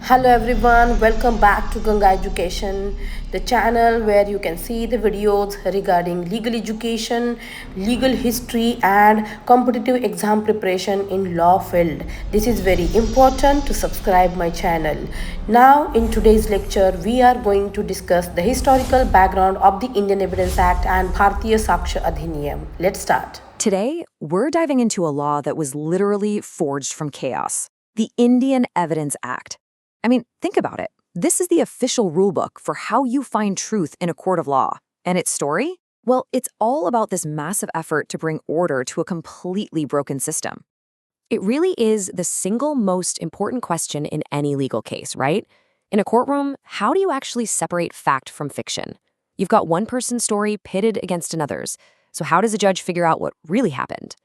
Hello everyone, welcome back to Ganga Education, the channel where you can see the videos regarding legal education, legal history and competitive exam preparation in law field. This is very important to subscribe my channel. Now in today's lecture, we are going to discuss the historical background of the Indian Evidence Act and Bhartiya Sakshya Adhiniyam. Let's start. Today, we're diving into a law that was literally forged from chaos, the Indian Evidence Act. I mean, think about it. This is the official rulebook for how you find truth in a court of law. And its story? Well, it's all about this massive effort to bring order to a completely broken system. It really is the single most important question in any legal case, right? In a courtroom, how do you actually separate fact from fiction? You've got one person's story pitted against another's. So how does a judge figure out what really happened?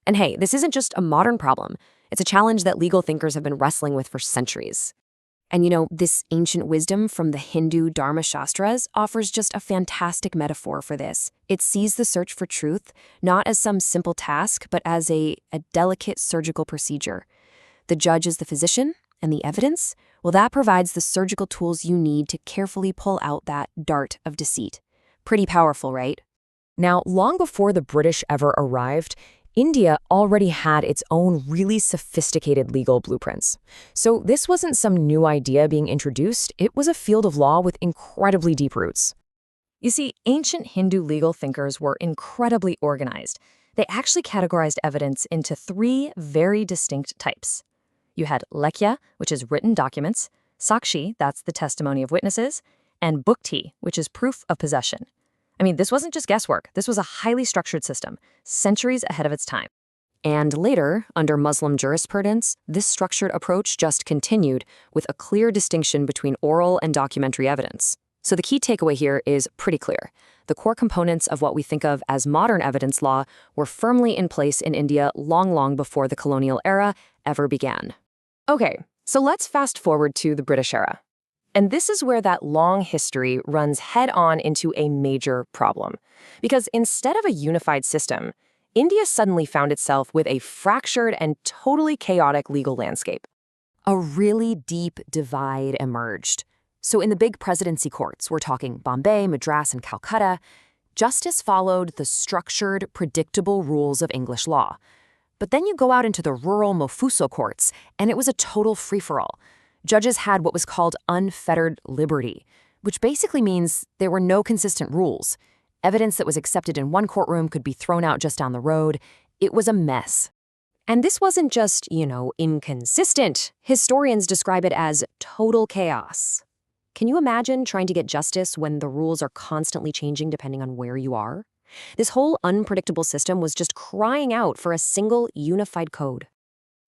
And hey, this isn't just a modern problem. It's a challenge that legal thinkers have been wrestling with for centuries. And this ancient wisdom from the Hindu Dharma Shastras offers just a fantastic metaphor for this. It sees the search for truth not as some simple task, but as a delicate surgical procedure. The judge is the physician, and the evidence, well, that provides the surgical tools you need to carefully pull out that dart of deceit. Pretty powerful, right? Now, long before the British ever arrived, India already had its own really sophisticated legal blueprints. So this wasn't some new idea being introduced, it was a field of law with incredibly deep roots. You see, ancient Hindu legal thinkers were incredibly organized. They actually categorized evidence into three very distinct types. You had lekhya, which is written documents, sakshi, that's the testimony of witnesses, and bhukti, which is proof of possession. I mean, this wasn't just guesswork. This was a highly structured system, centuries ahead of its time. And later, under Muslim jurisprudence, this structured approach just continued with a clear distinction between oral and documentary evidence. So the key takeaway here is pretty clear. The core components of what we think of as modern evidence law were firmly in place in India long before the colonial era ever began. Okay, so let's fast forward to the British era. And this is where that long history runs head-on into a major problem. Because instead of a unified system, India suddenly found itself with a fractured and totally chaotic legal landscape. A really deep divide emerged. So in the big presidency courts, we're talking Bombay, Madras, and Calcutta, justice followed the structured, predictable rules of English law. But then you go out into the rural Mofuso courts, and it was a total free-for-all. Judges had what was called unfettered liberty, which basically means there were no consistent rules. Evidence that was accepted in one courtroom could be thrown out just down the road. It was a mess. And this wasn't just, inconsistent. Historians describe it as total chaos. Can you imagine trying to get justice when the rules are constantly changing depending on where you are? This whole unpredictable system was just crying out for a single unified code.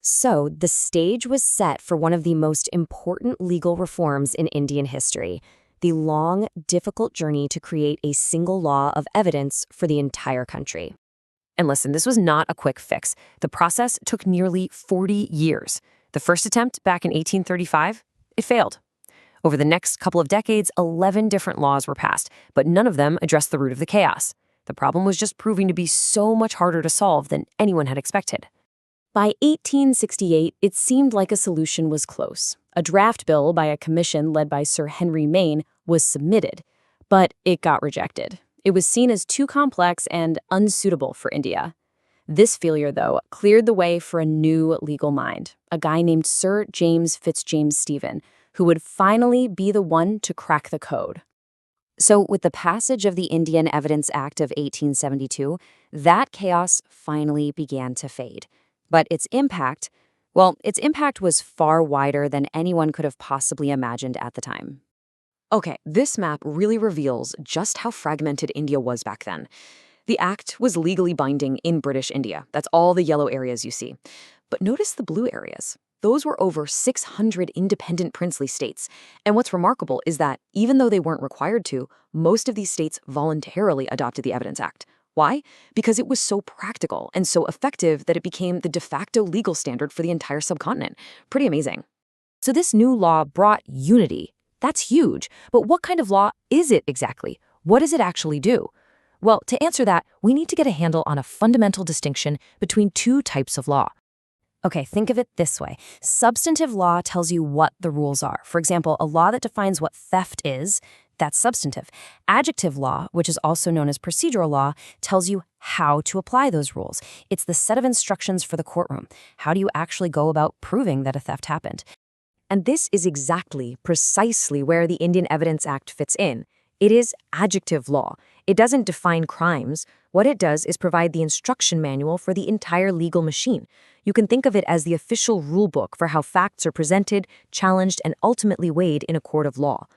So, the stage was set for one of the most important legal reforms in Indian history, the long, difficult journey to create a single law of evidence for the entire country. And listen, this was not a quick fix. The process took nearly 40 years. The first attempt back in 1835, it failed. Over the next couple of decades, 11 different laws were passed, but none of them addressed the root of the chaos. The problem was just proving to be so much harder to solve than anyone had expected. By 1868, it seemed like a solution was close. A draft bill by a commission led by Sir Henry Maine was submitted, but it got rejected. It was seen as too complex and unsuitable for India. This failure, though, cleared the way for a new legal mind, a guy named Sir James Fitzjames Stephen, who would finally be the one to crack the code. So with the passage of the Indian Evidence Act of 1872, that chaos finally began to fade. But its impact was far wider than anyone could have possibly imagined at the time. Okay, this map really reveals just how fragmented India was back then. The act was legally binding in British India. That's all the yellow areas you see. But notice the blue areas. Those were over 600 independent princely states. And what's remarkable is that even though they weren't required to, most of these states voluntarily adopted the Evidence Act. Why? Because it was so practical and so effective that it became the de facto legal standard for the entire subcontinent. Pretty amazing. So this new law brought unity. That's huge. But what kind of law is it exactly? What does it actually do? Well, to answer that, we need to get a handle on a fundamental distinction between two types of law. Okay, think of it this way. Substantive law tells you what the rules are. For example, a law that defines what theft is, that's substantive. Adjective law, which is also known as procedural law, tells you how to apply those rules. It's the set of instructions for the courtroom. How do you actually go about proving that a theft happened? And this is exactly, precisely where the Indian Evidence Act fits in. It is adjective law. It doesn't define crimes. What it does is provide the instruction manual for the entire legal machine. You can think of it as the official rulebook for how facts are presented, challenged, and ultimately weighed in a court of law.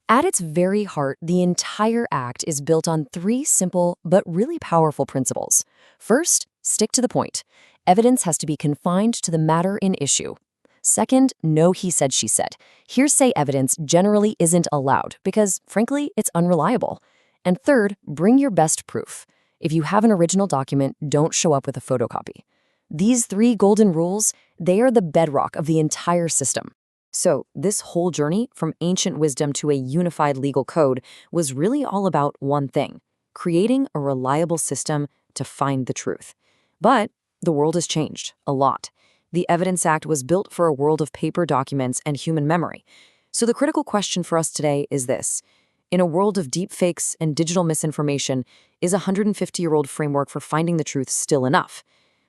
At its very heart, the entire act is built on three simple but really powerful principles. First, stick to the point. Evidence has to be confined to the matter in issue. Second, no he said, she said. Hearsay evidence generally isn't allowed because, frankly, it's unreliable. And third, bring your best proof. If you have an original document, don't show up with a photocopy. These three golden rules, they are the bedrock of the entire system. So, this whole journey from ancient wisdom to a unified legal code was really all about one thing: creating a reliable system to find the truth. But the world has changed a lot. The Evidence Act was built for a world of paper documents and human memory. So the critical question for us today is this: in a world of deepfakes and digital misinformation, is a 150-year-old framework for finding the truth still enough?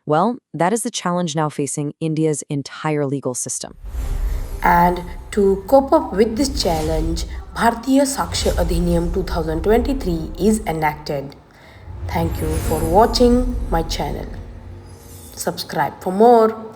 Well, that is the challenge now facing India's entire legal system. And to cope up with this challenge, Bhartiya Sakshya Adhiniyam 2023 is enacted. Thank you for watching my channel. Subscribe for more.